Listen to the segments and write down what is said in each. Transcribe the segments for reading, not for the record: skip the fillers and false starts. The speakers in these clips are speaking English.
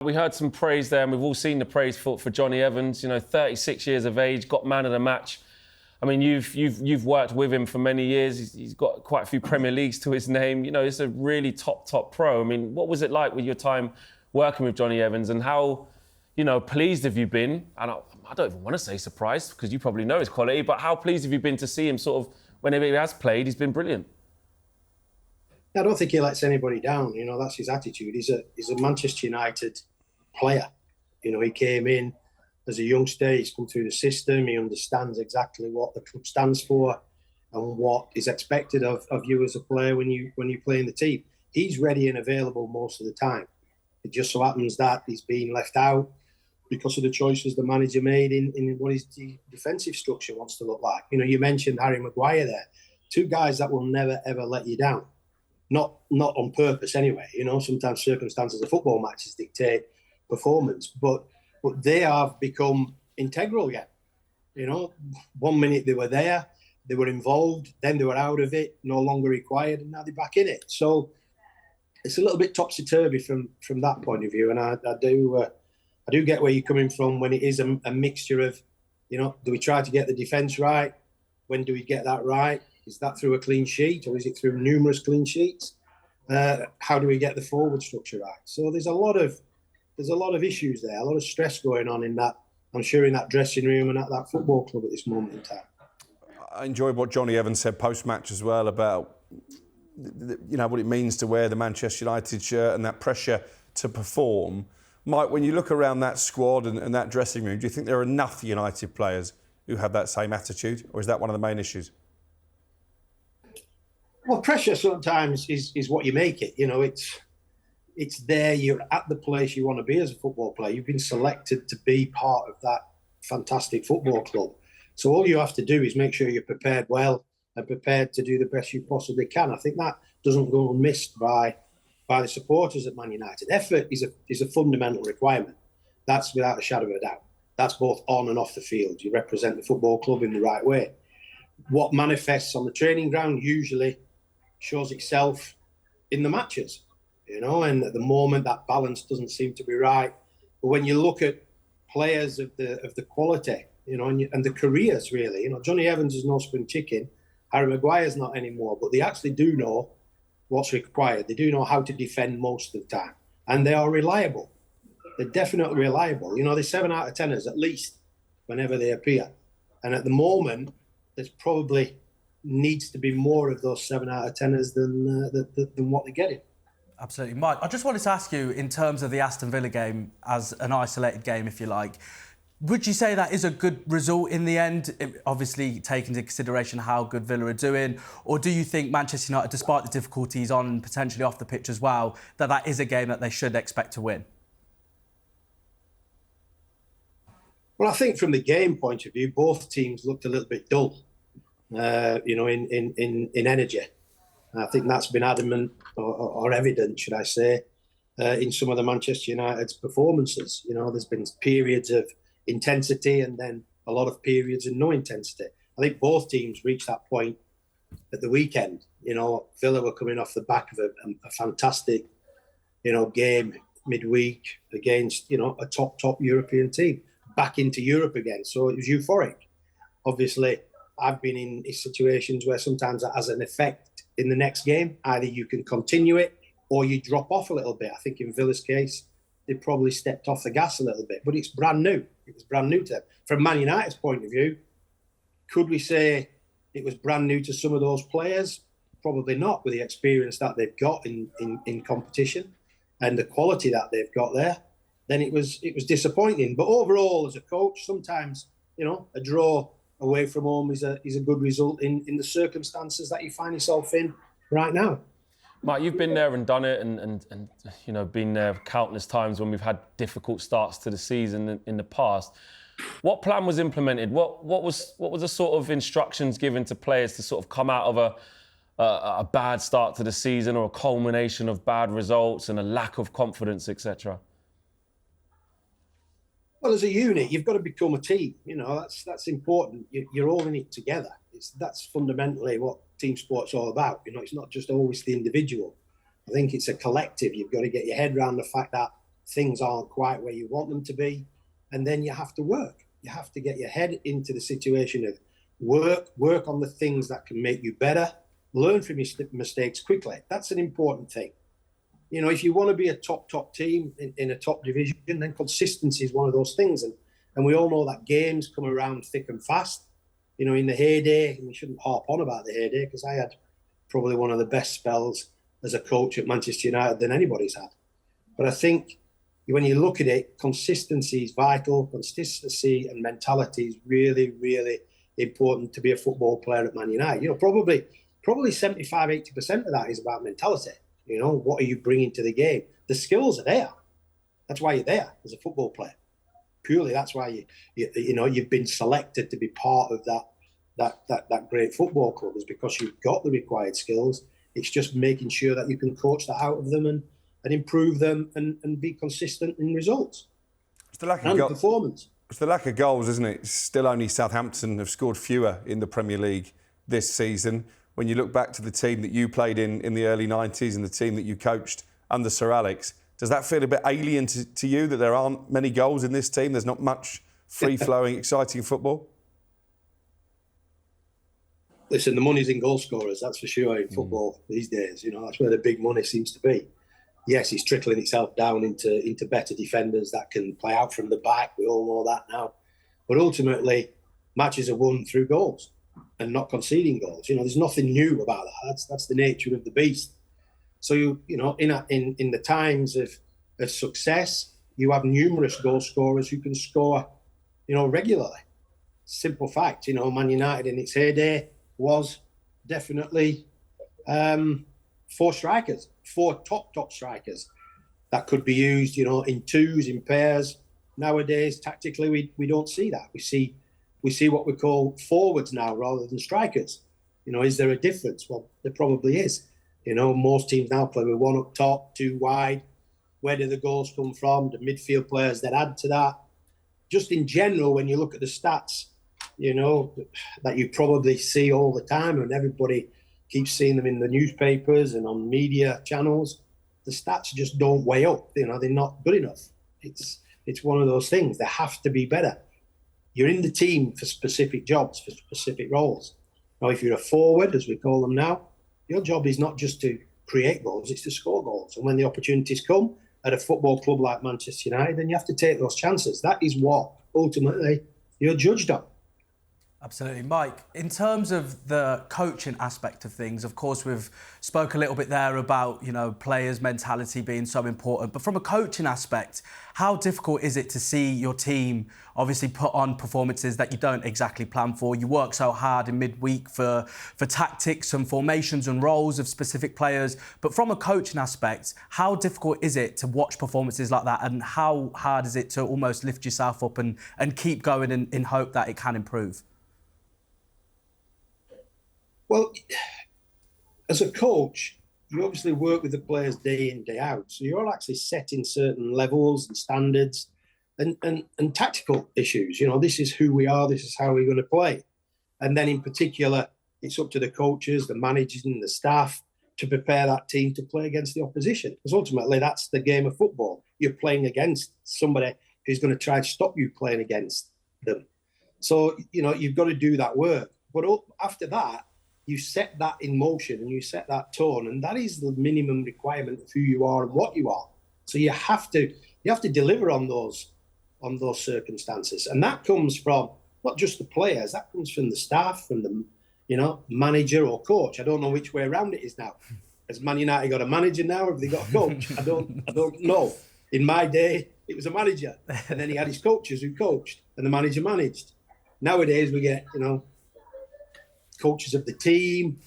We heard some praise there, and we've all seen the praise for Johnny Evans. 36 years of age, got man of the match. I mean, you've worked with him for many years. He's got quite a few Premier Leagues to his name. He's a really top pro. I mean, what was it like with your time working with Johnny Evans, and how, pleased have you been? And I don't even want to say surprised, because you probably know his quality, but how pleased have you been to see him sort of, whenever he has played, he's been brilliant? I don't think he lets anybody down. That's his attitude. He's a Manchester United player. He came in as a youngster. He's come through the system. He understands exactly what the club stands for and what is expected of you as a player when you play in the team. He's ready and available most of the time. It just so happens that he's being left out because of the choices the manager made in what his defensive structure wants to look like. You mentioned Harry Maguire there. Two guys that will never, ever let you down. Not on purpose anyway. Sometimes circumstances of football matches dictate performance, but they have become integral again. 1 minute they were there, they were involved, then they were out of it, no longer required, and now they're back in it. So it's a little bit topsy-turvy from that point of view, and I do get where you're coming from when it is a mixture of, do we try to get the defence right? When do we get that right? Is that through a clean sheet, or is it through numerous clean sheets? How do we get the forward structure right? So there's a lot of issues there, a lot of stress going on in that, I'm sure, in that dressing room and at that football club at this moment in time. I enjoyed what Johnny Evans said post-match as well about, what it means to wear the Manchester United shirt and that pressure to perform. Mike, when you look around that squad and that dressing room, do you think there are enough United players who have that same attitude, or is that one of the main issues? Well, pressure sometimes is what you make it. It's there. You're at the place you want to be as a football player. You've been selected to be part of that fantastic football club. So all you have to do is make sure you're prepared well and prepared to do the best you possibly can. I think that doesn't go unmissed by the supporters at Man United. Effort is a fundamental requirement. That's without a shadow of a doubt. That's both on and off the field. You represent the football club in the right way. What manifests on the training ground usually shows itself in the matches, and at the moment that balance doesn't seem to be right. But when you look at players of the quality, and the careers really, Johnny Evans is no spring chicken, Harry Maguire's not anymore, but they actually do know what's required. They do know how to defend most of the time, and they are reliable. They're definitely reliable. They're 7 out of 10ers at least whenever they appear, and at the moment there's probably needs to be more of those 7 out of 10ers than what they're getting. Absolutely. Mike, I just wanted to ask you, in terms of the Aston Villa game as an isolated game, if you like, would you say that is a good result in the end, obviously taking into consideration how good Villa are doing? Or do you think Manchester United, despite the difficulties on and potentially off the pitch as well, that is a game that they should expect to win? Well, I think from the game point of view, both teams looked a little bit dull. In energy. I think that's been adamant or evident, should I say, in some of the Manchester United's performances. There's been periods of intensity and then a lot of periods of no intensity. I think both teams reached that point at the weekend. Villa were coming off the back of a fantastic, game midweek against, a top European team, back into Europe again. So it was euphoric. Obviously, I've been in situations where sometimes that has an effect in the next game. Either you can continue it or you drop off a little bit. I think in Villa's case, they probably stepped off the gas a little bit, but it's brand new. It was brand new to them. From Man United's point of view, could we say it was brand new to some of those players? Probably not, with the experience that they've got in competition and the quality that they've got there. Then it was disappointing. But overall, as a coach, sometimes, a draw away from home is a good result in the circumstances that you find yourself in right now. Mike, you've been there and done it, and been there countless times when we've had difficult starts to the season in the past. What plan was implemented? What was the sort of instructions given to players to sort of come out of a bad start to the season, or a culmination of bad results and a lack of confidence, etc.? Well, as a unit, you've got to become a team. That's important. You're all in it together. That's fundamentally what team sport's all about. It's not just always the individual. I think it's a collective. You've got to get your head around the fact that things aren't quite where you want them to be. And then you have to work. You have to get your head into the situation of work on the things that can make you better, learn from your mistakes quickly. That's an important thing. You know, if you want to be a top team in a top division, then consistency is one of those things. And we all know that games come around thick and fast. You know, in the heyday, and we shouldn't harp on about the heyday, because I had probably one of the best spells as a coach at Manchester United than anybody's had. But I think when you look at it, consistency is vital. Consistency and mentality is really, really important to be a football player at Man United. You know, probably 75, 80% of that is about mentality. You know, what are you bringing to the game? The skills are there. That's why you're there as a football player. Purely, that's why you've been selected to be part of that great football club, is because you've got the required skills. It's just making sure that you can coach that out of them and improve them and be consistent in results. It's the lack of performance. It's the lack of goals, isn't it? Still only Southampton have scored fewer in the Premier League this season. When you look back to the team that you played in the early 90s and the team that you coached under Sir Alex, does that feel a bit alien to you, that there aren't many goals in this team? There's not much free-flowing, exciting football? Listen, the money's in goal scorers, that's for sure, in football these days. You know, that's where the big money seems to be. Yes, it's trickling itself down into better defenders that can play out from the back. We all know that now. But ultimately, matches are won through goals and not conceding goals. You know, there's nothing new about that. That's the nature of the beast. So, you know, in the times of success, you have numerous goal scorers who can score, you know, regularly. Simple fact, you know, Man United in its heyday was definitely 4 strikers, 4 top strikers that could be used, you know, in twos, in pairs. Nowadays, tactically, we don't see that. We see what we call forwards now rather than strikers. You know, is there a difference? Well, there probably is. You know, most teams now play with 1 up top, 2 wide. Where do the goals come from? The midfield players that add to that. Just in general, when you look at the stats, you know, that you probably see all the time, and everybody keeps seeing them in the newspapers and on media channels, the stats just don't weigh up. You know, they're not good enough. It's one of those things. They have to be better. You're in the team for specific jobs, for specific roles. Now, if you're a forward, as we call them now, your job is not just to create goals, it's to score goals. And when the opportunities come at a football club like Manchester United, then you have to take those chances. That is what ultimately you're judged on. Absolutely. Mike, in terms of the coaching aspect of things, of course, we've spoke a little bit there about, you know, players' mentality being so important. But from a coaching aspect, how difficult is it to see your team obviously put on performances that you don't exactly plan for? You work so hard in midweek for tactics and formations and roles of specific players. But from a coaching aspect, how difficult is it to watch performances like that? And how hard is it to almost lift yourself up and keep going in hope that it can improve? Well, as a coach, you obviously work with the players day in, day out. So you're all actually setting certain levels and standards and tactical issues. You know, this is who we are, this is how we're going to play. And then in particular, it's up to the coaches, the managers and the staff to prepare that team to play against the opposition. Because ultimately, that's the game of football. You're playing against somebody who's going to try to stop you playing against them. So, you know, you've got to do that work. But after that, you set that in motion and you set that tone, and that is the minimum requirement of who you are and what you are. So you have to deliver on those circumstances, and that comes from not just the players, that comes from the staff, from the, you know, manager or coach. I don't know which way around it is now. Has Man United got a manager now, or have they got a coach? I don't know. In my day, it was a manager, and then he had his coaches who coached, and the manager managed. Nowadays, we get, you know, coaches of the team,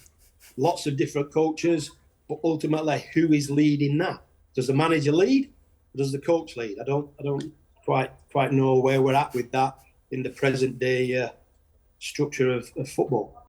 lots of different coaches, but ultimately, who is leading that? Does the manager lead, or does the coach lead? I don't quite know where we're at with that in the present day structure of football.